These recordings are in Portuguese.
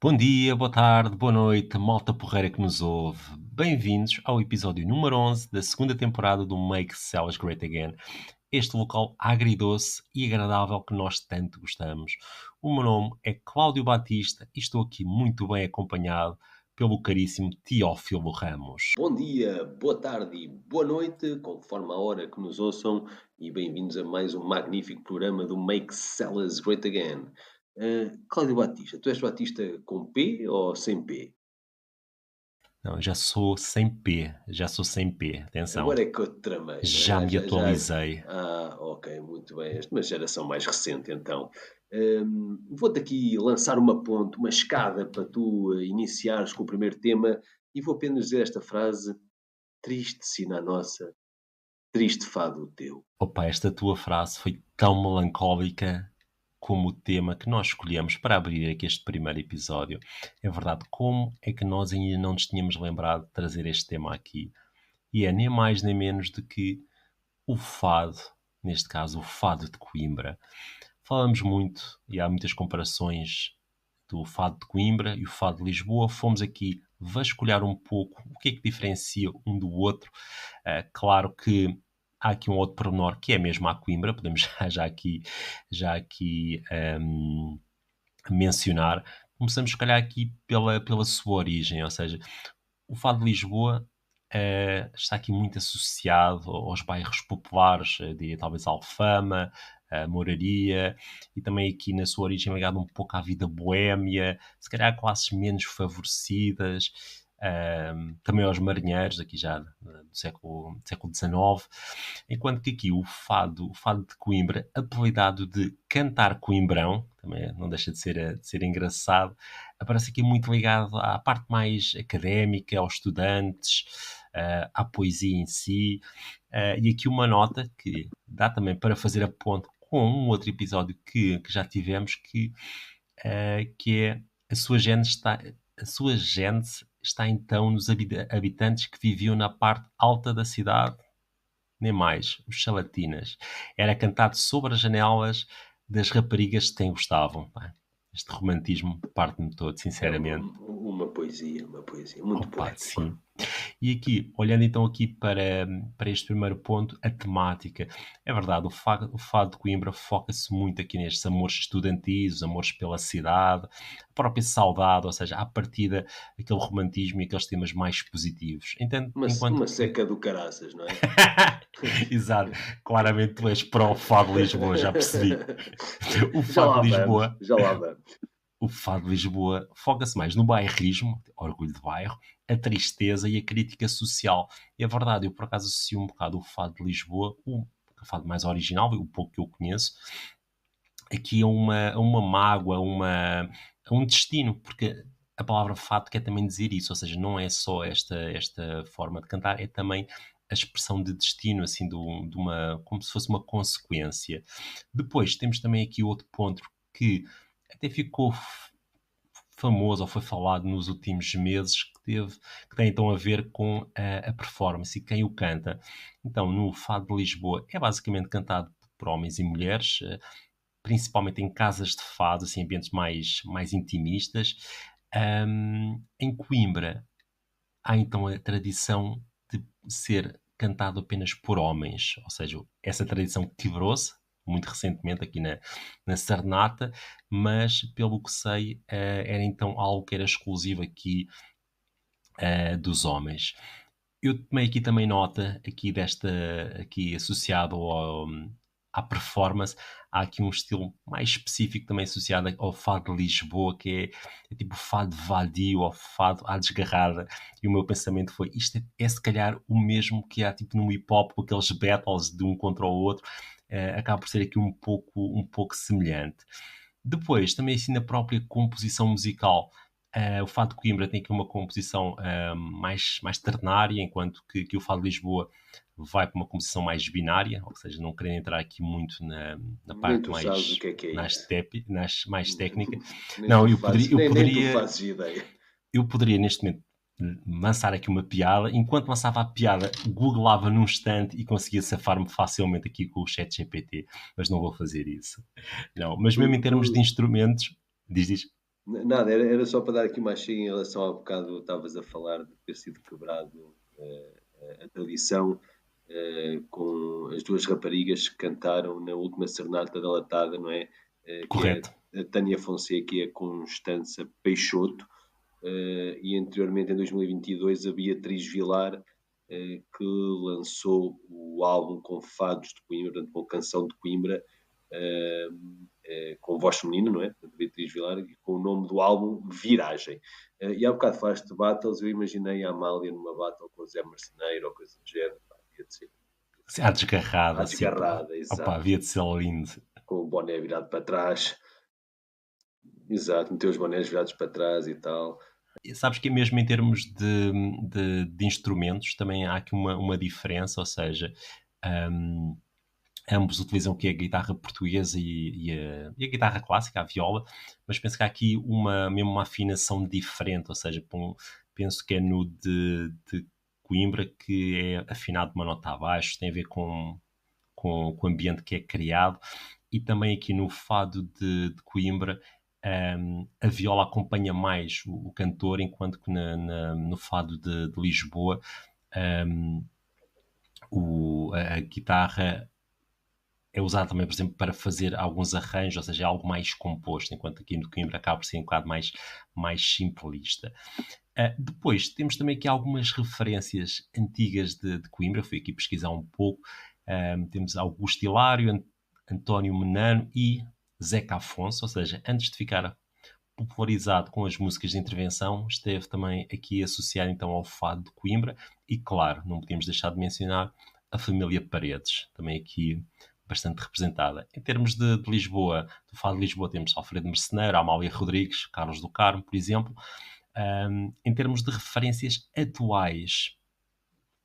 Bom dia, boa tarde, boa noite, malta porreira que nos ouve. Bem-vindos ao episódio número 11 da segunda temporada do Make Sellers Great Again. Este local agridoce e agradável que nós tanto gostamos. O meu nome é Cláudio Batista e estou aqui muito bem acompanhado pelo caríssimo Teófilo Ramos. Bom dia, boa tarde e boa noite, conforme a hora que nos ouçam, e bem-vindos a mais um magnífico programa do Make Sellers Great Again. Cláudio Batista, tu és Batista com P ou sem P? Não, já sou sem P, atenção, Agora é que eu te tramei, não é? já me atualizei. Ok, muito bem. És de uma geração mais recente, então. Vou-te aqui lançar uma ponte, uma escada para tu iniciares com o primeiro tema e vou apenas dizer esta frase: triste sina a nossa, triste fado o teu. Opa, esta tua frase foi tão melancólica como o tema que nós escolhemos para abrir aqui este primeiro episódio. É verdade, como é que nós ainda não nos tínhamos lembrado de trazer este tema aqui? E é nem mais nem menos do que o fado, neste caso o fado de Coimbra. Falamos muito e há muitas comparações do fado de Coimbra e o fado de Lisboa. Fomos aqui vasculhar um pouco o que é que diferencia um do outro. Claro que há aqui um outro pormenor que é mesmo a Coimbra, podemos já aqui mencionar. Começamos, se calhar, aqui pela sua origem, ou seja, o fado de Lisboa está aqui muito associado aos bairros populares, diria talvez Alfama, Moraria, e também aqui na sua origem ligado um pouco à vida boémia, se calhar classes menos favorecidas, também aos marinheiros, aqui já do século XIX, enquanto que aqui o fado de Coimbra, apelidado de Cantar Coimbrão, também não deixa de ser engraçado, aparece aqui muito ligado à parte mais académica, aos estudantes, à poesia em si. E aqui uma nota que dá também para fazer a ponte com um outro episódio que já tivemos, que é a sua gênese está então nos habitantes que viviam na parte alta da cidade, nem mais, os Salatinas. Era cantado sobre as janelas das raparigas que tem gostavam. Pá. Este romantismo parte-me todo, É sinceramente. uma poesia muito Opa, poético. sim. E aqui, olhando então aqui para este primeiro ponto, a temática. É verdade, o fado de Coimbra foca-se muito aqui nestes amores estudantis, os amores pela cidade, a própria saudade, ou seja, à partida, aquele romantismo e aqueles temas mais positivos. Enquanto Uma que seca do caraças, não é? exato. Claramente tu és para o Fado de Lisboa, já percebi. O Já Fado lá de vamos, Lisboa, já lá vamos. o Fado de Lisboa foca-se mais no bairrismo, orgulho de bairro, a tristeza e a crítica social. E é verdade, eu por acaso associo um bocado o Fado de Lisboa, o fado mais original, o pouco que eu conheço, aqui a uma mágoa, a um destino, porque a palavra fado quer também dizer isso, ou seja, não é só esta forma de cantar, é também a expressão de destino, assim, de uma, como se fosse uma consequência. Depois temos também aqui outro ponto que até ficou famoso ou foi falado nos últimos meses, que tem então a ver com a performance e quem o canta. Então, no Fado de Lisboa é basicamente cantado por homens e mulheres, principalmente em casas de fado, assim, ambientes mais intimistas. Em Coimbra há então a tradição de ser cantado apenas por homens, ou seja, essa tradição quebrou-se muito recentemente aqui na Serenata, mas pelo que sei, era então algo que era exclusivo aqui dos homens. Eu tomei aqui também nota, aqui associado à performance, há aqui um estilo mais específico também associado ao fado de Lisboa, que é tipo fado vadio ou fado à desgarrada. E o meu pensamento foi, isto é se calhar o mesmo que há tipo no hip hop, com aqueles battles de um contra o outro, acaba por ser aqui um pouco semelhante. Depois, também assim na própria composição musical, o Fado de Coimbra tem aqui uma composição mais ternária, enquanto que o Fado de Lisboa vai para uma composição mais binária, ou seja, não querendo entrar aqui muito na Nem parte tu sabes o mais, que é mais, isso. mais técnica. Nem Não, tu eu fazes, poderia, eu nem tu poderia, fazes ideia. eu poderia neste momento lançar aqui uma piada, enquanto lançava a piada, googlava num instante e conseguia safar-me facilmente aqui com o chat GPT, mas não vou fazer isso. Não, mas Tu, mesmo em tu, termos de instrumentos, diz. Nada, era só para dar aqui uma chega em relação ao bocado estavas a falar de ter sido quebrado a tradição com as duas raparigas que cantaram na última serenata da Latada, não é? Que é Correto. a Tânia Fonseca e a Constança Peixoto, e anteriormente em 2022 a Beatriz Vilar, que lançou o álbum com fados de Coimbra, portanto, com canção de Coimbra, eh, com voz feminina, não é? Portanto, Beatriz Vilar, e com o nome do álbum Viragem. E há bocado falaste de battles, eu imaginei a Amália numa battle com o Zé Marceneiro ou coisa do género, pá, ia ser À desgarrada, à assim, pá. desgarrada, Opa, exato, havia de ser lindo. com o boné virado para trás, exato, meter os bonés virados para trás e tal. E sabes que mesmo em termos de instrumentos também há aqui uma diferença, ou seja, hum, ambos utilizam o que é a guitarra portuguesa e a guitarra clássica, a viola, mas penso que há aqui mesmo uma afinação diferente, ou seja, penso que é no de Coimbra que é afinado uma nota abaixo, tem a ver com o ambiente que é criado, e também aqui no fado de Coimbra, a viola acompanha mais o cantor, enquanto que no fado de Lisboa, um, a guitarra é usada também, por exemplo, para fazer alguns arranjos, ou seja, é algo mais composto, enquanto aqui no Coimbra acaba por ser um bocado mais simplista. Depois, temos também aqui algumas referências antigas de Coimbra, fui aqui pesquisar um pouco. Temos Augusto Hilário, António Menano e Zeca Afonso, ou seja, antes de ficar popularizado com as músicas de intervenção, esteve também aqui associado então ao fado de Coimbra e, claro, não podíamos deixar de mencionar a família Paredes, também aqui bastante representada. Em termos de Lisboa, do fado de Lisboa temos Alfredo Merceneiro, Amália Rodrigues, Carlos do Carmo, por exemplo. Em termos de referências atuais,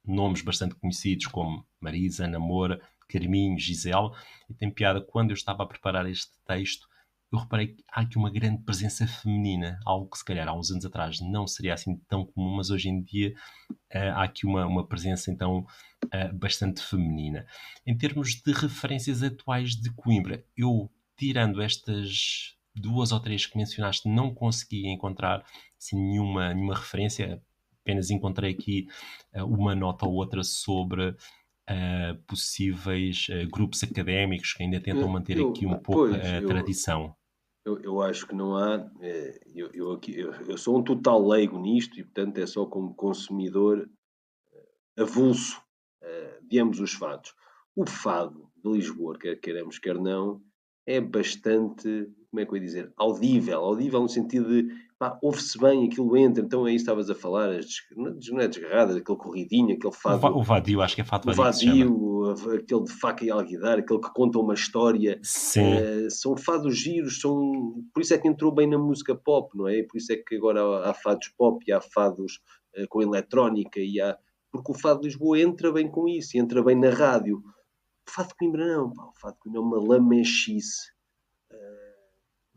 nomes bastante conhecidos como Marisa, Ana Moura, Carminho, Gisele, e tem piada, quando eu estava a preparar este texto, eu reparei que há aqui uma grande presença feminina, algo que se calhar há uns anos atrás não seria assim tão comum, mas hoje em dia há aqui uma presença então bastante feminina. Em termos de referências atuais de Coimbra, eu, tirando estas duas ou três que mencionaste, não consegui encontrar assim, nenhuma referência, apenas encontrei aqui uma nota ou outra sobre possíveis grupos académicos que ainda tentam manter aqui um pouco Pois, a tradição. eu acho que não há. Eu sou um total leigo nisto e, portanto, é só como consumidor avulso de ambos os fados. O fado de Lisboa, quer queiramos, quer não, é bastante, como é que eu ia dizer, audível. Audível no sentido de, pá, ouve-se bem, aquilo entra. Então é isso que estavas a falar, não é desgarradas, aquele corridinho, aquele fado, O Vadio, acho que é Fato o Vadio que se chama. vadio, aquele de faca e alguidar, aquele que conta uma história. Sim, São fados giros, por isso é que entrou bem na música pop, não é? Por isso é que agora há fados pop e há fados com eletrónica e há porque o Fado de Lisboa entra bem com isso, entra bem na rádio. O Fado de Coimbra não, pá, o Fado de Coimbra é uma lamechice.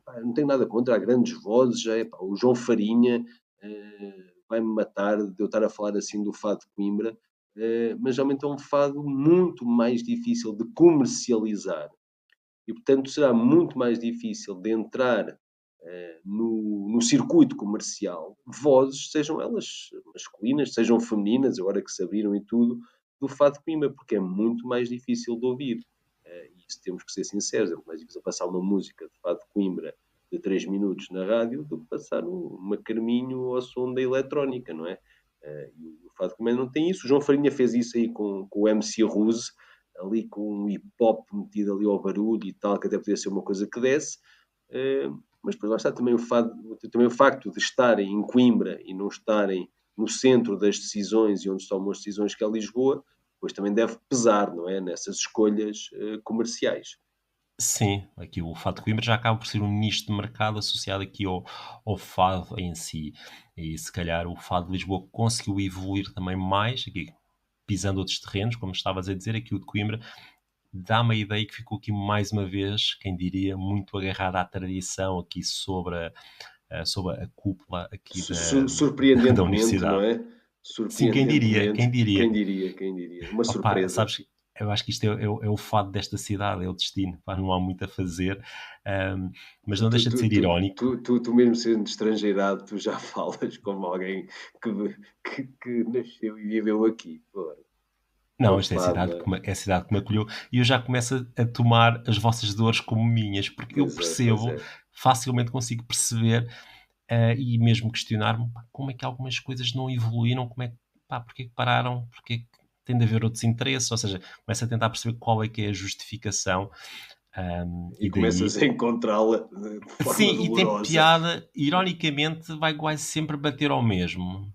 Pá, não tenho nada contra, há grandes vozes, já é, pá, o João Farinha vai-me matar de eu estar a falar assim do Fado de Coimbra, mas realmente é um fado muito mais difícil de comercializar e, portanto, será muito mais difícil de entrar no circuito comercial vozes, sejam elas masculinas, sejam femininas, agora que se abriram e tudo, do Fado de Coimbra, porque é muito mais difícil de ouvir. E isso temos que ser sinceros, é muito mais difícil passar uma música de Fado de Coimbra de 3 minutos na rádio do que passar uma Carminho ao som da eletrónica, não é? E o Fado de Coimbra não tem isso. O João Farinha fez isso aí com o MC Ruse, ali com um hip hop metido ali ao barulho e tal, que até podia ser uma coisa que desse. Mas depois lá está também o facto de estarem em Coimbra e não estarem no centro das decisões e onde se tomam as decisões, que é Lisboa, depois também deve pesar, não é? Nessas escolhas comerciais. sim, aqui o Fado de Coimbra já acaba por ser um nicho de mercado associado aqui ao fado em si. E se calhar o Fado de Lisboa conseguiu evoluir também mais, aqui pisando outros terrenos, como estavas a dizer, aqui o de Coimbra dá-me a ideia que ficou aqui mais uma vez, quem diria, muito agarrado à tradição aqui sobre a cúpula aqui da Surpreendentemente, não universidade. é? Sim, quem diria, quem Surpreendentemente, diria. quem diria, quem diria. Uma Opa, surpresa. sabes, eu acho que isto é o fado desta cidade, é o destino, pá, não há muito a fazer, ahm, mas Tu, não tu, deixa de tu, ser tu, irónico. tu mesmo sendo estrangeirado, tu já falas como alguém que nasceu e viveu aqui. Pô, é Não, um isto é a fado, cidade não é? é a cidade que me acolheu e eu já começo a tomar as vossas dores como minhas, porque eu Pois é, pois percebo, é. facilmente consigo perceber, e mesmo questionar-me, pá, como é que algumas coisas não evoluíram, como é que, pá, porque é que pararam, porque é que tem de haver outros interesses, ou seja, começo a tentar perceber qual é que é a justificação, E e começas daí a encontrá-la de forma sim, e tem dolorosa. piada, ironicamente vai quase sempre bater ao mesmo.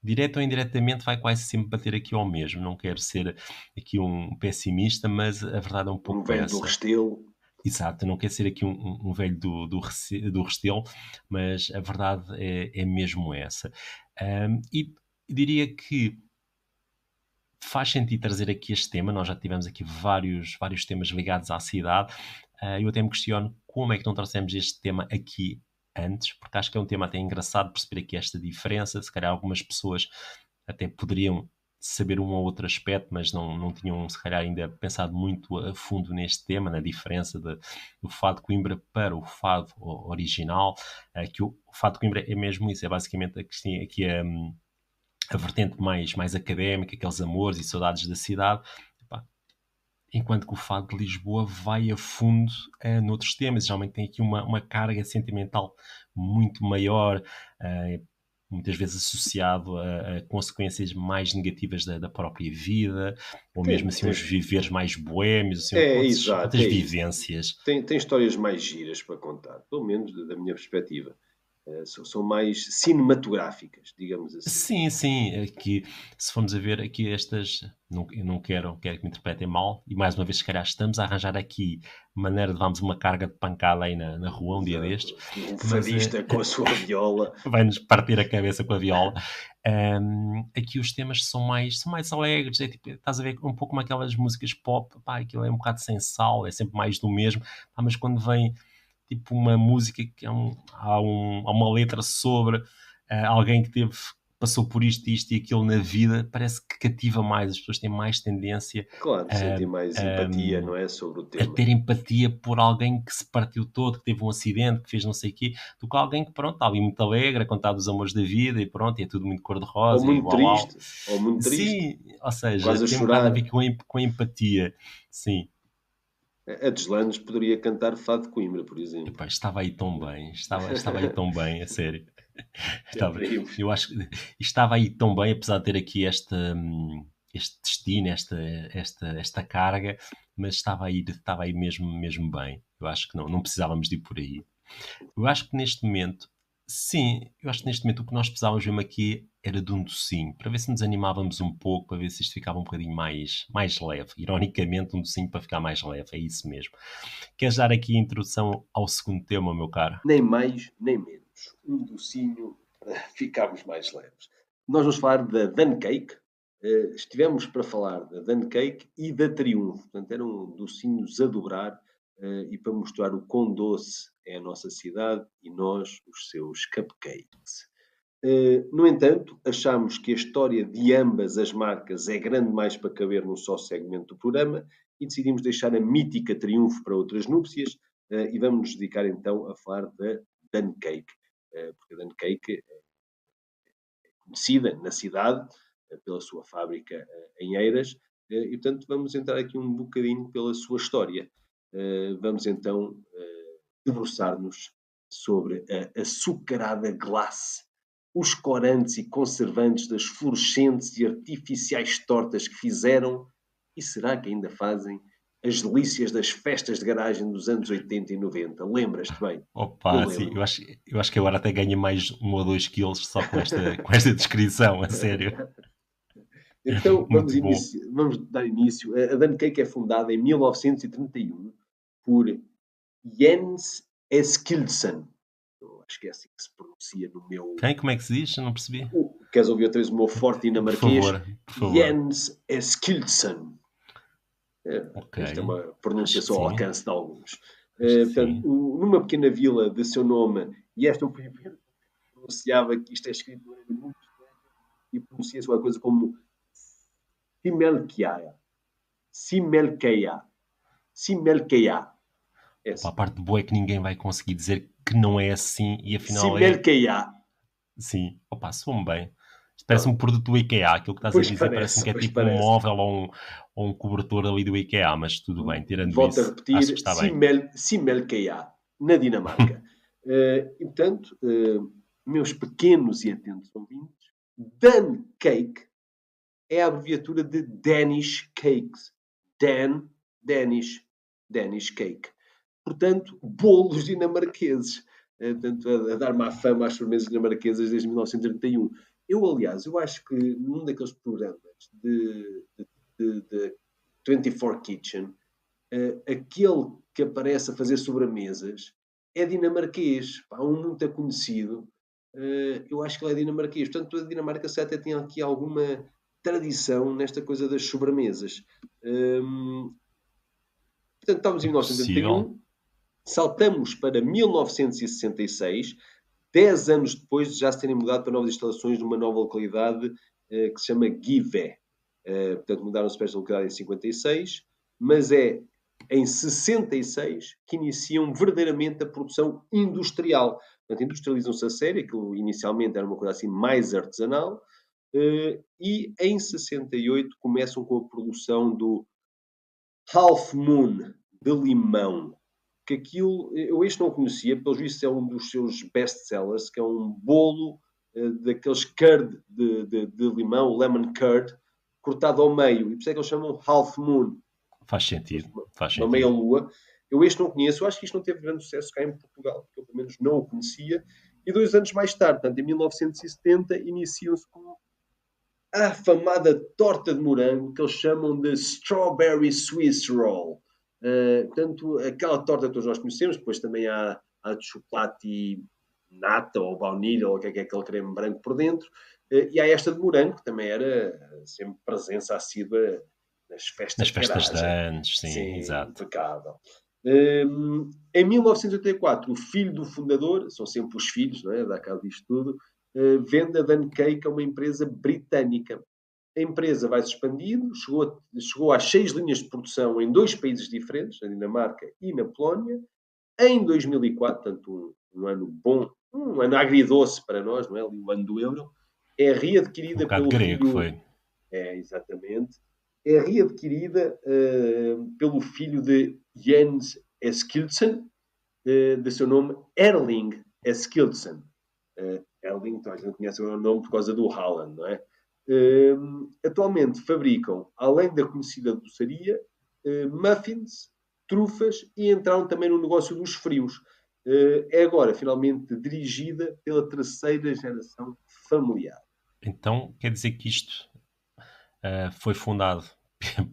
Direto ou indiretamente vai quase sempre bater aqui ao mesmo. Não quero ser aqui um pessimista, mas a verdade é um Um pouco velho do essa. Restelo. Exato, eu não quero ser aqui um velho do Restelo, mas a verdade é mesmo essa. E diria que faz sentido trazer aqui este tema, nós já tivemos aqui vários temas ligados à cidade. Eu até me questiono como é que não trouxemos este tema aqui antes, porque acho que é um tema até engraçado perceber aqui esta diferença. Se calhar algumas pessoas até poderiam saber um ou outro aspecto, mas não tinham, se calhar, ainda pensado muito a fundo neste tema, na diferença do fado de Coimbra para o fado original. Que o fado de Coimbra é mesmo isso, é basicamente aqui a vertente mais académica, aqueles amores e saudades da cidade, epá, enquanto que o fado de Lisboa vai a fundo noutros temas, geralmente tem aqui uma carga sentimental muito maior, muitas vezes associado a consequências mais negativas da própria vida, ou mesmo Tem, assim uns tem, viveres mais boêmios, assim, é, exato, outras é isso. vivências. Tem histórias mais giras para contar, pelo menos da minha perspectiva. São mais cinematográficas, digamos assim. Sim, sim, aqui, se formos a ver aqui estas, não, eu não quero que me interpretem mal, e mais uma vez, se calhar, estamos a arranjar aqui maneira de levarmos uma carga de pancada aí na rua um dia destes, Exato. Um mas fadista com a sua viola. vai-nos partir a cabeça com a viola. Aqui os temas são mais alegres, é tipo, estás a ver um pouco como aquelas músicas pop, pá, aquilo é um bocado sem sal, é sempre mais do mesmo, pá, mas quando vem tipo uma música que há uma letra sobre alguém que passou por isto e aquilo na vida, parece que cativa mais, as pessoas têm mais tendência Claro, sentem mais empatia, a, não é? Sobre o a tema. ter empatia por alguém que se partiu todo, que teve um acidente, que fez não sei o quê, do que alguém que, pronto, está ali muito alegre, a contar dos amores da vida e pronto, e é tudo muito Ou cor-de-rosa e muito igual. triste, ou muito triste, Sim, ou seja, quase a tem um bocado a chorar. ver com a empatia. Sim. A Deslandes poderia cantar Fado de Coimbra, por exemplo. Epá, estava aí tão bem, estava aí tão bem, a sério. Estava, Temos. eu acho que estava aí tão bem, apesar de ter aqui este destino, esta carga, mas estava aí mesmo bem. Eu acho que não precisávamos de ir por aí. Eu acho que neste momento, sim, eu acho que neste momento o que nós precisávamos mesmo aqui era de um docinho, para ver se nos animávamos um pouco, para ver se isto ficava um bocadinho mais leve. Ironicamente, um docinho para ficar mais leve, é isso mesmo. Queres dar aqui a introdução ao segundo tema, meu caro? Nem mais, nem menos. Um docinho para ficarmos mais leves. Nós vamos falar da Dan Cake. Estivemos para falar da Dan Cake e da Triunfo. Portanto, eram docinhos a dobrar e para mostrar o quão doce é a nossa cidade e nós, os seus cupcakes. No entanto, achamos que a história de ambas as marcas é grande mais para caber num só segmento do programa e decidimos deixar a mítica Triunfo para outras núpcias e vamos nos dedicar então a falar da Dan Cake, porque a Dan Cake é conhecida na cidade pela sua fábrica em Eiras e, portanto, vamos entrar aqui um bocadinho pela sua história. Vamos então debruçar-nos sobre a açucarada glace, os corantes e conservantes das fluorescentes e artificiais tortas que fizeram, e será que ainda fazem, as delícias das festas de garagem dos anos 80 e 90. Lembras-te bem? Eu Opa, sim, lembro-me. eu acho que agora até ganha mais 1 ou 2 quilos só com esta descrição, a sério. Então, Muito bom. vamos dar início. A Dan Cake é fundada em 1931 por Jens Eskildsen. Eu acho que é assim que se pronuncia no meu. Quem? Como é que se diz? Eu não percebi. Queres ouvir outra vez o meu forte Por dinamarquês? favor, por favor. Jens Eskildsen. Ok. Esta é uma pronúncia Acho que só ao sim. alcance de alguns. Acho que Portanto, sim. numa pequena vila de seu nome, e esta eu fui ver, pronunciava que isto é escrito de maneira muito estranha e pronuncia-se uma coisa como Simelkiara. Simelkeia. Simelkeia. Opa, a Essa. parte boa é que ninguém vai conseguir dizer que não é assim e afinal é. Simelkeia. Sim. Opa, soa-me bem. Isto parece um Pronto. produto do IKEA. Aquilo que estás a dizer parece-me que é Pois tipo um parece. móvel ou um cobertor ali do IKEA, mas tudo bem, tirando Volto a isso, acho que repetir, está bem. Simelkeia, na Dinamarca. E, portanto, meus pequenos e atentos ouvintes, Dan Cake é a abreviatura de Danish Cakes. Dan, Danish, Danish Cake. Portanto, bolos dinamarqueses. Portanto, a dar má fama às sobremesas dinamarquesas desde 1931. Eu, aliás, eu acho que num daqueles programas de 24 Kitchen, aquele que aparece a fazer sobremesas é dinamarquês. Pá, um muito conhecido. Eu acho que ele é dinamarquês. Portanto, a Dinamarca se até tem aqui alguma tradição nesta coisa das sobremesas. Portanto, estamos em É possível. 1981, saltamos para 1966, 10 anos depois de já se terem mudado para novas instalações numa nova localidade que se chama Give. Portanto, mudaram-se para esta localidade em 56, mas é em 66 que iniciam verdadeiramente a produção industrial. Portanto, industrializam-se a sério, aquilo inicialmente era uma coisa assim mais artesanal, e em 68 começam com a produção do Half Moon de limão. Que aquilo, eu este não conhecia, pelos vistos é um dos seus best-sellers, que é um bolo daqueles curd de limão, lemon curd, cortado ao meio. E por isso é que eles chamam Half Moon, Faz sentido. Faz uma meia sentido. lua. Eu este não conheço, eu acho que isto não teve grande sucesso cá em Portugal, porque eu pelo menos não o conhecia. E 2 anos mais tarde, portanto, em 1970, iniciam-se com a afamada torta de morango que eles chamam de Strawberry Swiss Roll. Portanto, aquela torta que todos nós conhecemos, depois também há de chocolate e nata ou baunilha ou o que é aquele creme branco por dentro. E há esta de morango, que também era sempre presença assídua nas festas Nas de festas de garagem. anos, sim, Sim, exato. impecável. Em 1984, o filho do fundador, são sempre os filhos, não é? Dá cabo disto tudo, vende a Dan Cake a uma empresa britânica. A empresa vai se expandindo, chegou às 6 linhas de produção em 2 países diferentes, na Dinamarca e na Polónia. Em 2004, portanto, um ano bom, um ano agridoce para nós, não é? Ali o ano do euro, é Um readquirida bocado pelo grego filho, foi. exatamente, é readquirida pelo filho de Jens Eskildsen, de seu nome Erling Eskildsen. Erling, então a gente conhece o nome por causa do Haaland, não é? Atualmente fabricam, além da conhecida doçaria, muffins, trufas e entraram também no negócio dos frios. É agora finalmente dirigida pela terceira geração familiar. Então, quer dizer que isto foi fundado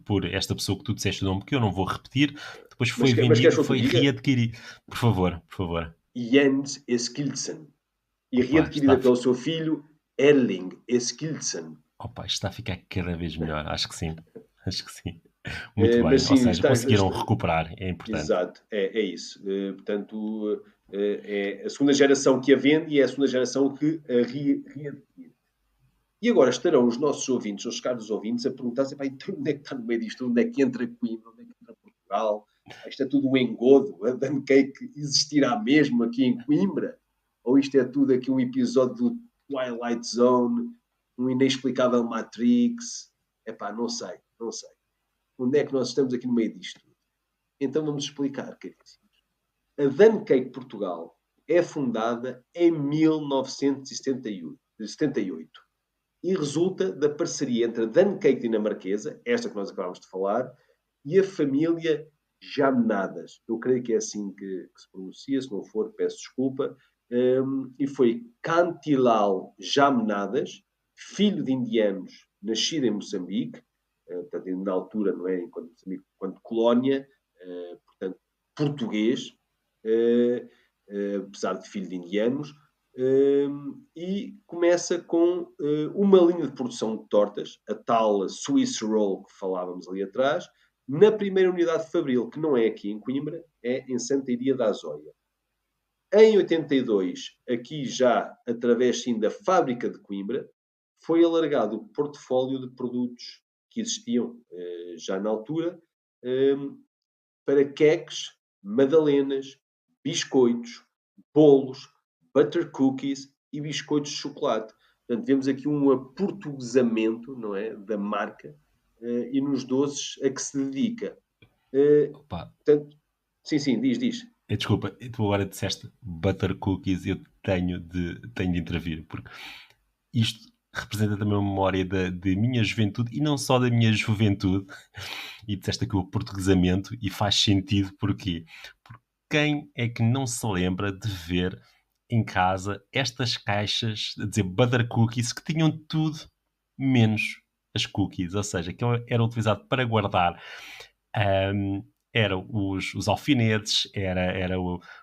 por esta pessoa que tu disseste o nome, que eu não vou repetir, depois foi Mas queres vendido, que eu te foi diga? readquirido. Por favor, por favor. Jens Eskildsen. E Opa, readquirida pelo seu filho Erling Eskildsen. opa, isto está a ficar cada vez melhor, acho que sim. Acho que sim. Muito Mas bem, ou sim, seja, conseguiram recuperar, é importante. exato, é isso. Portanto, é a segunda geração que a vende e é a segunda geração que a readquire. E agora estarão os nossos ouvintes, os caros ouvintes, a perguntar-se: então onde é que está no meio disto? Onde é que entra Coimbra? Onde é que entra Portugal? Isto é tudo um engodo? A Dan Cake existirá mesmo aqui em Coimbra? Ou isto é tudo aqui um episódio do Twilight Zone, um inexplicável Matrix? Epá, não sei, não sei. Onde é que nós estamos aqui no meio disto? Então vamos explicar, caríssimos. A Dan Cake Portugal é fundada em 1978 e resulta da parceria entre a Dan Cake dinamarquesa, esta que nós acabámos de falar, e a família Jamnadas. Eu creio que é assim que se pronuncia, se não for, peço desculpa. E foi Kantilal Jamnadas, filho de indianos, nascido em Moçambique, portanto, na altura, não é, enquanto Moçambique, enquanto colónia, portanto, português, apesar de filho de indianos, e começa com uma linha de produção de tortas, a tal Swiss Roll que falávamos ali atrás, na primeira unidade de Fabril, que não é aqui em Coimbra, é em Santa Iria da Azóia. Em 82, aqui já através sim da fábrica de Coimbra, foi alargado o portfólio de produtos que existiam já na altura, para queques, madalenas, biscoitos, bolos, butter cookies e biscoitos de chocolate. Portanto, vemos aqui um aportuguesamento, não é, da marca e nos doces a que se dedica. Opa, Portanto, sim, sim, diz. desculpa, tu agora disseste butter cookies e eu tenho de intervir, porque isto representa também uma memória de minha juventude e não só da minha juventude. E disseste aqui o portuguesamento e faz sentido porquê? Porque quem é que não se lembra de ver em casa estas caixas, a dizer butter cookies, que tinham tudo menos as cookies, ou seja, que era utilizado para guardar Ahm, era os alfinetes,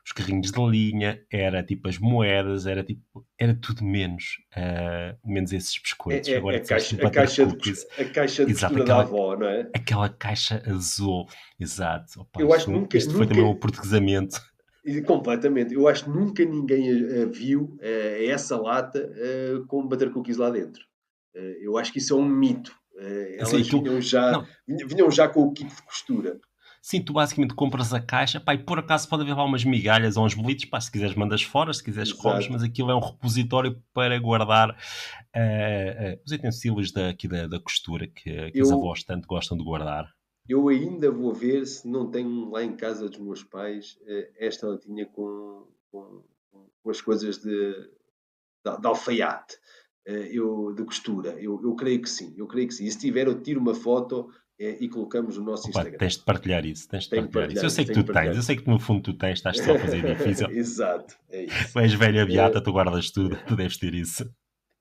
os carrinhos de linha, era tipo as moedas, era tudo menos esses biscoitos. Agora disseste butter cookies, A caixa de exato, costura da avó, não é? aquela caixa azul, exato. Opa, Eu acho que isto foi também um portuguesamento. completamente, eu acho que nunca ninguém viu essa lata com butter cookies lá dentro. Eu acho que isso é um mito. Assim, Elas não, vinham já com o kit de costura. sim, tu basicamente compras a caixa, pá, e por acaso pode haver lá umas migalhas ou uns bolitos, pá, se quiseres mandas fora, se quiseres comes, Exato. mas aquilo é um repositório para guardar os utensílios da costura que os Eu, avós tanto gostam de guardar. eu ainda vou ver se não tenho lá em casa dos meus pais esta latinha com as coisas de alfaiate, de costura. Eu creio que sim, eu creio que sim. E se tiver, eu tiro uma foto e colocamos no nosso Opa, Instagram. tens de partilhar isso, tens de Tenho que partilhar isso. partilhar isso, tenho que Eu partilhar sei isso. que no fundo tu tens, estás só a fazer difícil. Exato, é isso. Tu és velha beata, Eh, tu guardas tudo, tu deves ter isso.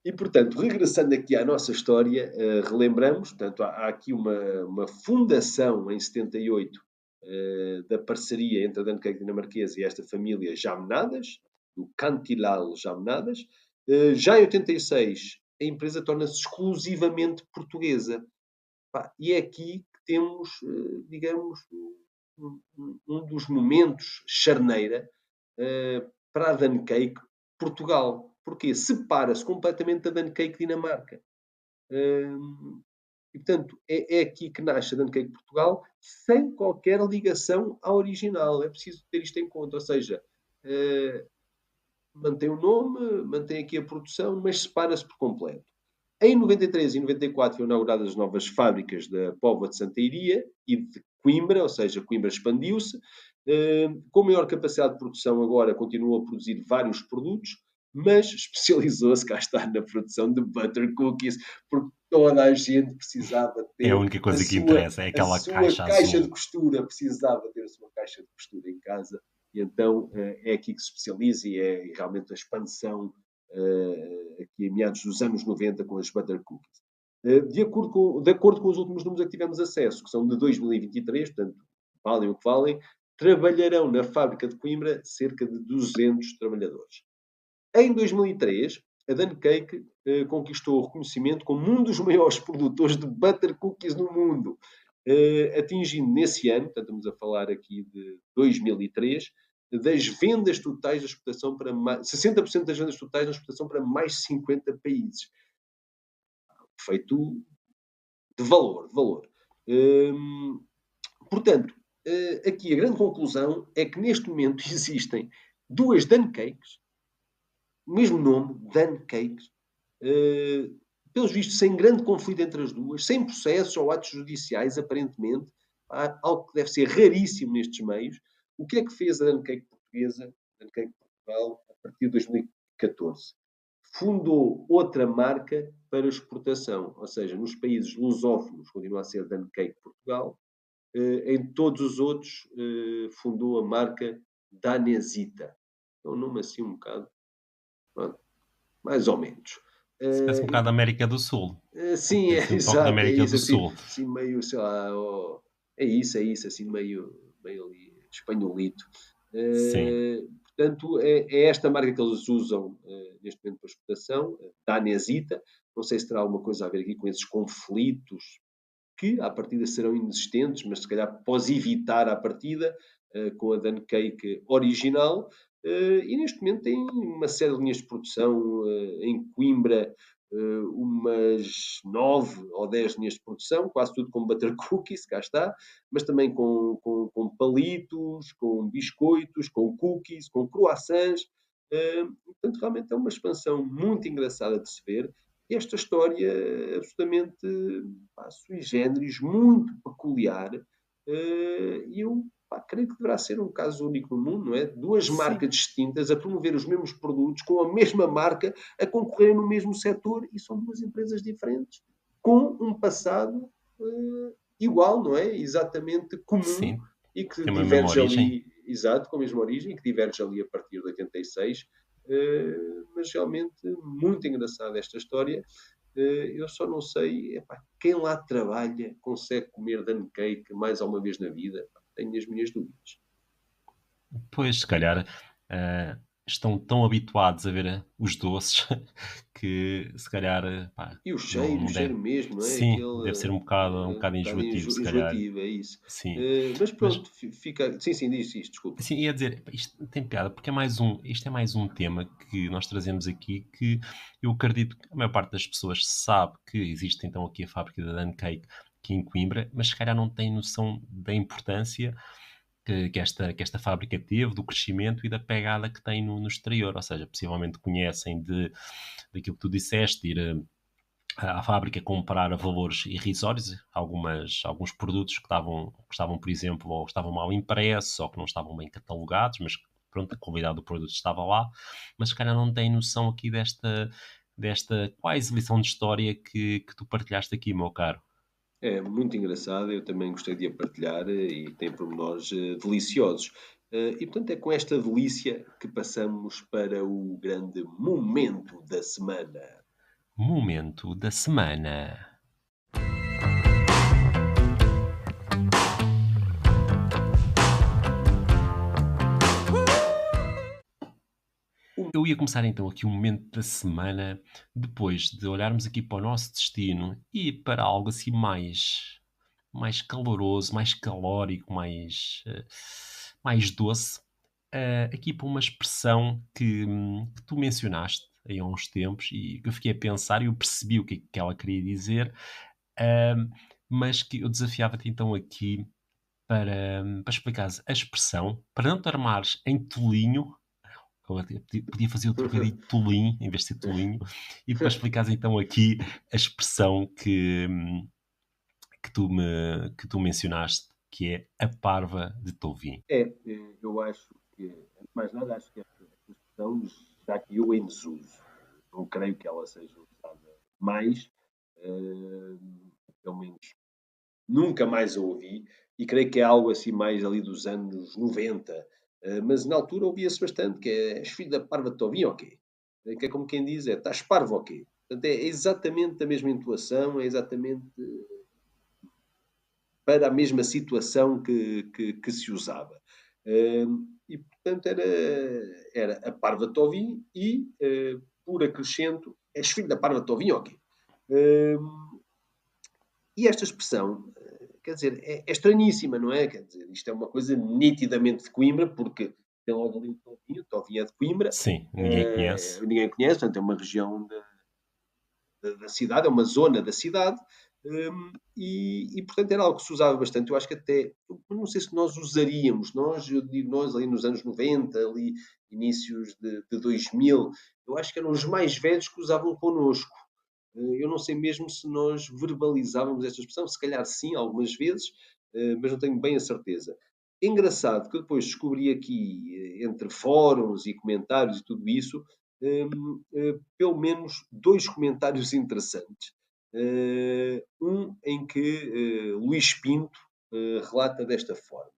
E, portanto, regressando aqui à nossa história, relembramos, portanto, há aqui uma fundação em 78 da parceria entre a Duncake dinamarquesa e esta família Jamnadas, do Cantilal Jamnadas. Já em 86, a empresa torna-se exclusivamente portuguesa. Pá, e é aqui que temos, digamos, um dos momentos charneira para a Duncake Portugal. Porquê? Separa-se completamente da Duncake Dinamarca. E, portanto, é aqui que nasce a Duncake Portugal, sem qualquer ligação à original. É preciso ter isto em conta. Ou seja, mantém o nome, mantém aqui a produção, mas separa-se por completo. Em 93 e 94 foram inauguradas as novas fábricas da Póvoa de Santa Iria e de Coimbra, ou seja, Coimbra expandiu-se. Com maior capacidade de produção, agora continuou a produzir vários produtos, mas especializou-se, cá está, na produção de butter cookies, porque toda a gente precisava É a ter única coisa que interessa, é a aquela sua caixa caixa de azul. costura, precisava ter a sua caixa de costura em casa, e então é aqui que se especializa e é realmente a expansão aqui em meados dos anos 90 com as butter cookies. De acordo com os últimos números a que tivemos acesso, que são de 2023, portanto, valem o que valem, trabalharão na fábrica de Coimbra cerca de 200 trabalhadores. Em 2003, a Duncake conquistou o reconhecimento como um dos maiores produtores de butter cookies no mundo, atingindo nesse ano, portanto estamos a falar aqui de 2003, das vendas totais da exportação para mais, 60% das vendas totais da exportação para mais de 50 países. Feito de valor, de valor. Portanto, aqui a grande conclusão é que neste momento existem duas Duncakes, o mesmo nome, Duncakes, pelos vistos sem grande conflito entre as duas, sem processos ou atos judiciais, aparentemente, algo que deve ser raríssimo nestes meios. O que é que fez a Duncake portuguesa, a Duncake Portugal, a partir de 2014? Fundou outra marca para exportação, ou seja, nos países lusófonos continua a ser Duncake Portugal, em todos os outros fundou a marca Danesita. É um nome assim um bocado, pronto, mais ou menos. Se parece um bocado da América do Sul. Sim, Tem é assim um toque da exato, é América isso, do assim, Sul. assim meio, sei lá, é isso, assim meio ali, espanholito. Sim. Portanto, é esta marca que eles usam neste momento para exportação, da Anesita. Não sei se terá alguma coisa a ver aqui com esses conflitos que à partida serão inexistentes, mas se calhar pode evitar à partida com a Duncake original. E neste momento tem uma série de linhas de produção em Coimbra. umas 9 ou 10 linhas de produção, quase tudo com butter cookies, cá está, mas também com palitos, com biscoitos, com cookies, com croissants. Portanto, realmente é uma expansão muito engraçada de se ver. E esta história absolutamente sui generis, muito peculiar, e eu creio que deverá ser um caso único no mundo, não é? Duas Sim, marcas distintas a promover os mesmos produtos com a mesma marca, a concorrerem no mesmo setor, e são duas empresas diferentes, com um passado igual, não é? Exatamente comum, sim, e que tem uma mesma diverge origem. ali, exato, com a mesma origem, e que diverge ali a partir de 86. Mas realmente muito engraçada esta história. Eu só não sei, epá, quem lá trabalha consegue comer Dan Cake mais alguma vez na vida? Tenho as minhas dúvidas. Pois, se calhar, estão tão habituados a ver os doces que se calhar, pá, E o não cheiro deve. mesmo, não é? Sim, deve ser um Um bocado bocado enjoativo, se calhar. enjoativo, é isso. Sim. Mas Mas, pronto, fica. Sim, sim, diz isto, desculpa. sim, ia dizer, pá, isto tem piada, porque isto é mais um tema que nós trazemos aqui que eu acredito que a maior parte das pessoas sabe que existe então aqui a fábrica da Dan Cake aqui em Coimbra, mas se calhar não tem noção da importância que esta fábrica teve, do crescimento e da pegada que tem no exterior. Ou seja, possivelmente conhecem daquilo que tu disseste, de ir à fábrica comprar a valores irrisórios alguns produtos que estavam, por exemplo, ou estavam mal impressos ou que não estavam bem catalogados, mas pronto, a qualidade do produto estava lá, mas se calhar não têm noção aqui desta quase lição de história que tu partilhaste aqui, meu caro. É muito engraçado, eu também gostei de a partilhar e tem pormenores deliciosos. E portanto é com esta delícia que passamos para o grande momento da semana. Momento da semana. O- Eu ia começar então aqui o momento da semana, depois de olharmos aqui para o nosso destino e para algo assim mais caloroso, mais calórico, mais doce, aqui para uma expressão que tu mencionaste aí há uns tempos e que eu fiquei a pensar e eu percebi o que é que ela queria dizer, hum, mas que eu desafiava-te então aqui para explicares a expressão, para não te armares em tolinho. Eu até podia fazer o trocadilho de tolim, em vez de ser tolinho, e para explicares então aqui a expressão que tu mencionaste, que é a parva de Tovim. Eu acho que, antes de mais nada, acho que esta expressão já caiu em desuso. Não creio que ela seja usada mais, eh, pelo menos nunca mais a ouvi, e creio que é algo assim mais ali dos anos 90. Mas na altura ouvia-se bastante, que é "és filho da parva de Tovim, ok?" Que é como quem diz, estás parvo, ok? Portanto, é exatamente a mesma entoação, é exatamente para a mesma situação que se usava. E, portanto, era a parva de Tovim e, por acrescento, és filho da parva de Tovim, ok? E esta expressão, quer dizer, é estranhíssima, não é? Quer dizer, isto é uma coisa nitidamente de Coimbra, porque tem logo ali o Tovim é de Coimbra, Sim, ninguém conhece. ninguém conhece, portanto é uma região da cidade, é uma zona da cidade, portanto era algo que se usava bastante. Eu acho que até, eu não sei se nós usaríamos, eu digo nós ali nos anos 90, ali inícios de 2000, eu acho que eram os mais velhos que usavam connosco. Eu não sei mesmo se nós verbalizávamos esta expressão, se calhar sim, algumas vezes, mas não tenho bem a certeza. Engraçado que eu depois descobri aqui, entre fóruns e comentários e tudo isso, pelo menos dois comentários interessantes. Um em que Luís Pinto relata desta forma: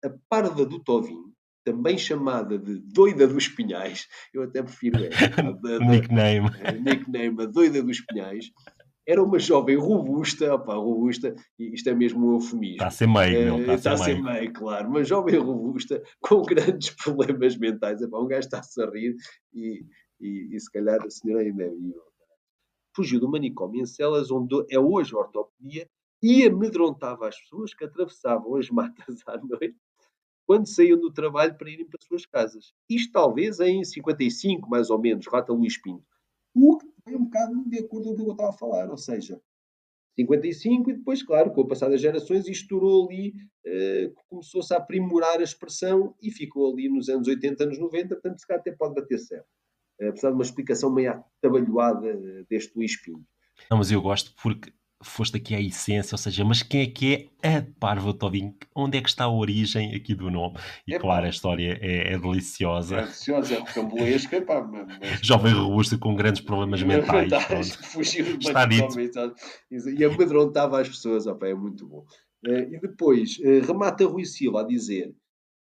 a parva do Tovim, também chamada de doida dos Pinhais, eu até prefiro esta, pá, Nickname. nickname, a doida dos Pinhais, era uma jovem robusta, opá, robusta, isto é mesmo um Está a eufemismo, ser meigo, ele está a ser está a ser meigo. meio claro, uma jovem robusta com grandes problemas mentais, epá, um gajo está-se a rir e se calhar a senhora ainda é viva. Fugiu do manicômio em celas onde é hoje a ortopedia e amedrontava as pessoas que atravessavam as matas à noite quando saíam do trabalho para irem para as suas casas. Isto talvez em 55, mais ou menos, rata Luís Pinto. O que tem bocado de acordo com o que eu estava a falar, ou seja, 55 e depois, claro, com o passar das gerações, isto estourou ali, começou-se a aprimorar a expressão e ficou ali nos anos 80, anos 90, portanto, se calhar até pode bater certo. Apesar de uma explicação meio atabalhoada deste Luís Pinto. Não, mas eu gosto porque foste aqui à essência, ou seja, mas quem é a Parva Todinho? Onde é que está a origem aqui do nome? E Epá, claro, a história é é deliciosa. deliciosa, é rocambolesca, pá, mas Jovem robusto com grandes problemas mentais, mentais pronto. que fugiram Está dito. totalmente e amedrontava as pessoas, opá, é muito bom. E depois remata Rui Silva a dizer: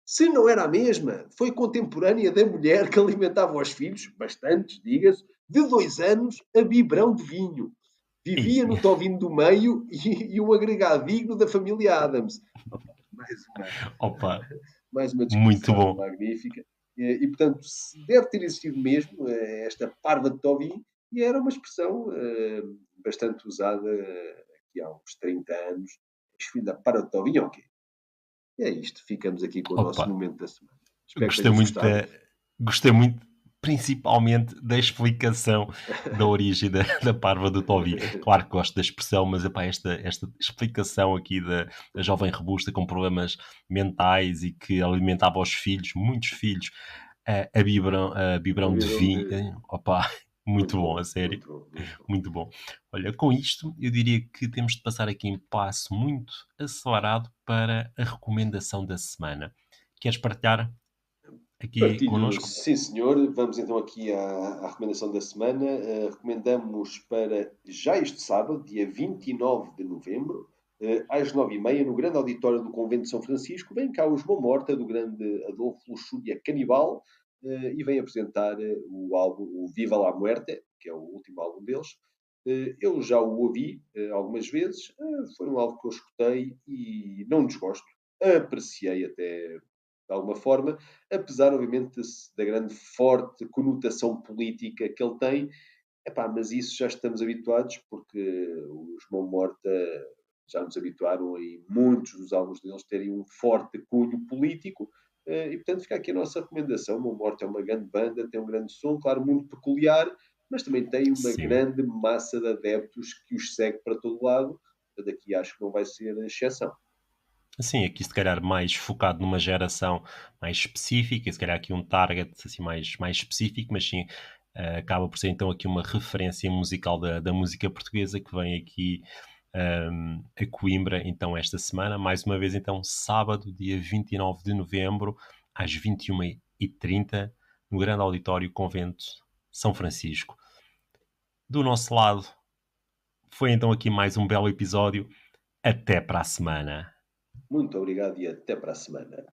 se não era a mesma, foi contemporânea da mulher que alimentava os filhos, bastantes, diga-se, de 2 anos a biberão de vinho. Ei, Vivia no Tovino do Meio e um agregado digno da família Adams. Opa, opa, mais uma muito descrição bom. magnífica. Portanto, deve ter existido mesmo esta parva de Tobin, e era uma expressão bastante usada aqui há uns 30 anos. Filho da parva de Tobin, ok. E é isto, ficamos aqui com o nosso Opa, momento da semana. Espero que gostei tenhas muito gostado. gostei muito, principalmente da explicação da origem da parva do Toby. Claro que gosto da expressão, mas epá, esta explicação aqui da jovem robusta com problemas mentais e que alimentava os filhos, muitos filhos, a A biberão de visão vinho. de. Opa, muito Muito bom, a bom, sério. muito bom, muito bom. Muito bom. Olha, com isto, eu diria que temos de passar aqui em passo muito acelerado para a recomendação da semana. Queres partilhar aqui Partilho, connosco? sim senhor. Vamos então aqui à recomendação da semana. Recomendamos para já este sábado, dia 29 de novembro, às 9h30, no grande auditório do Convento de São Francisco, vem cá os Mão Morta, do grande Adolfo Luxúria Canibal, e vem apresentar o álbum o Viva la Muerte, que é o último álbum deles. Eu já o ouvi algumas vezes, foi um álbum que eu escutei e não desgosto, apreciei até de alguma forma, apesar, obviamente, da grande forte conotação política que ele tem. Epá, mas isso já estamos habituados, porque os Mão Morta já nos habituaram a muitos dos álbuns deles terem um forte cunho político, e portanto fica aqui a nossa recomendação. Mão Morta é uma grande banda, tem um grande som, claro, muito peculiar, mas também tem uma Sim. grande massa de adeptos que os segue para todo lado. Daqui acho que não vai ser a exceção. Sim, aqui se calhar mais focado numa geração mais específica, e se calhar aqui um target assim mais específico, mas sim, acaba por ser então aqui uma referência musical da música portuguesa que vem aqui a Coimbra então esta semana, mais uma vez então sábado, dia 29 de novembro, às 21h30, no grande auditório Convento São Francisco. Do nosso lado, foi então aqui mais um belo episódio. Até para a semana. Muito obrigado e até para a semana.